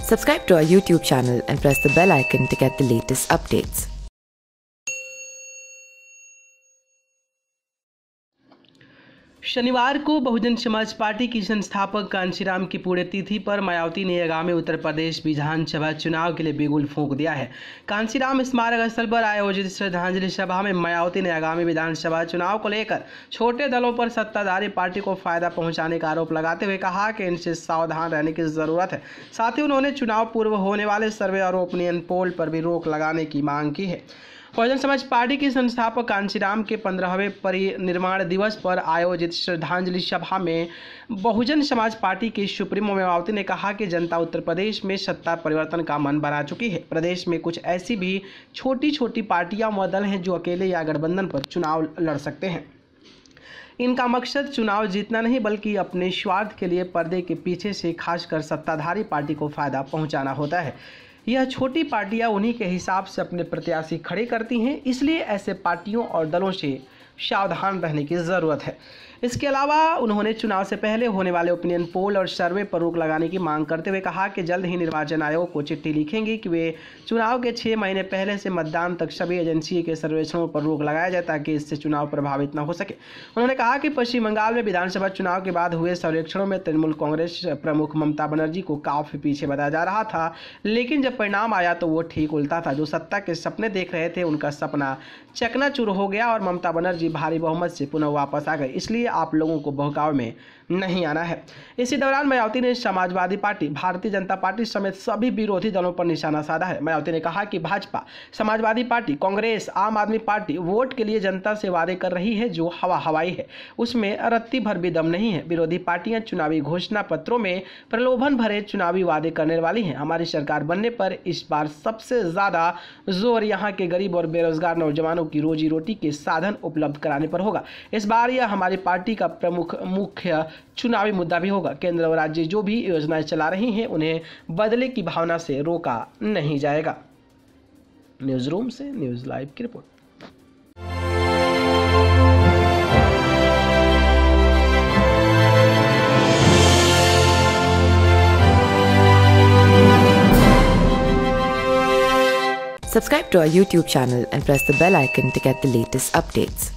Subscribe to our YouTube channel and press the bell icon to get the latest updates. शनिवार को Bahujan Samaj party की संस्थापक कांशीराम की पुण्यतिथि पर मायावती ने आगामी उत्तर प्रदेश विधानसभा चुनाव के लिए बिगुल फूंक दिया है। कांशीराम स्मारक स्थल पर आयोजित श्रद्धांजलि सभा में मायावती ने आगामी विधानसभा चुनाव को लेकर छोटे दलों पर सत्ताधारी पार्टी को फायदा पहुंचाने का आरोप लगाते हुए कहा कि इनसे सावधान रहने की जरूरत है। साथ ही उन्होंने चुनाव पूर्व होने वाले सर्वे और ओपिनियन पोल पर भी रोक लगाने की मांग की है। बहुजन समाज पार्टी के संस्थापक कांशीराम के 15वें परिनिर्वाण दिवस पर आयोजित श्रद्धांजलि सभा में बहुजन समाज पार्टी के सुप्रीमो मायावती ने कहा कि जनता उत्तर प्रदेश में सत्ता परिवर्तन का मन बना चुकी है। प्रदेश में कुछ ऐसी भी छोटी छोटी पार्टियां व दल हैं जो अकेले या गठबंधन पर चुनाव लड़ सकते हैं। इनका मकसद चुनाव जीतना नहीं बल्कि अपने स्वार्थ के लिए पर्दे के पीछे से खासकर सत्ताधारी पार्टी को फायदा पहुंचाना होता है। यह छोटी पार्टियां उन्हीं के हिसाब से अपने प्रत्याशी खड़े करती हैं, इसलिए ऐसे पार्टियों और दलों से सावधान रहने की ज़रूरत है। इसके अलावा उन्होंने चुनाव से पहले होने वाले ओपिनियन पोल और सर्वे पर रोक लगाने की मांग करते हुए कहा कि जल्द ही निर्वाचन आयोग को चिट्ठी लिखेंगे कि वे चुनाव के 6 महीने पहले से मतदान तक सभी एजेंसी के सर्वेक्षणों पर रोक लगाया जाए ताकि इससे चुनाव प्रभावित न हो सके। उन्होंने कहा कि पश्चिम बंगाल में विधानसभा चुनाव के बाद हुए सर्वेक्षणों में तृणमूल कांग्रेस प्रमुख ममता बनर्जी को काफ़ी पीछे बताया जा रहा था, लेकिन जब परिणाम आया तो वो ठीक उल्टा था। जो सत्ता के सपने देख रहे थे उनका सपना चकनाचूर हो गया और ममता बनर्जी भारी बहुमत से पुनः वापस आ गए। इसलिए आप लोगों को बहकाव में नहीं आना है। इसी दौरान मायावती ने समाजवादी पार्टी, भारतीय जनता पार्टी समेत सभी विरोधी दलों पर निशाना साधा है। मायावती ने कहा कि भाजपा, समाजवादी पार्टी, कांग्रेस, आम आदमी पार्टी वोट के लिए जनता से वादे कर रही है जो हवाई है, उसमें रत्ती भर भी दम नहीं है। विरोधी पार्टियां चुनावी घोषणा पत्रों में प्रलोभन भरे चुनावी वादे करने वाली हैं। हमारी सरकार बनने पर इस बार सबसे ज़्यादा जोर यहाँ के गरीब और बेरोजगार नौजवानों की रोजी रोटी के साधन उपलब्ध कराने पर होगा। इस बार यह हमारी पार्टी का मुख्य चुनावी मुद्दा भी होगा। केंद्र और राज्य जो भी योजनाएं चला रही हैं उन्हें बदले की भावना से रोका नहीं जाएगा। न्यूज़ रूम से न्यूज़ लाइव की report. Subscribe to our YouTube channel and press the bell icon to get the latest updates.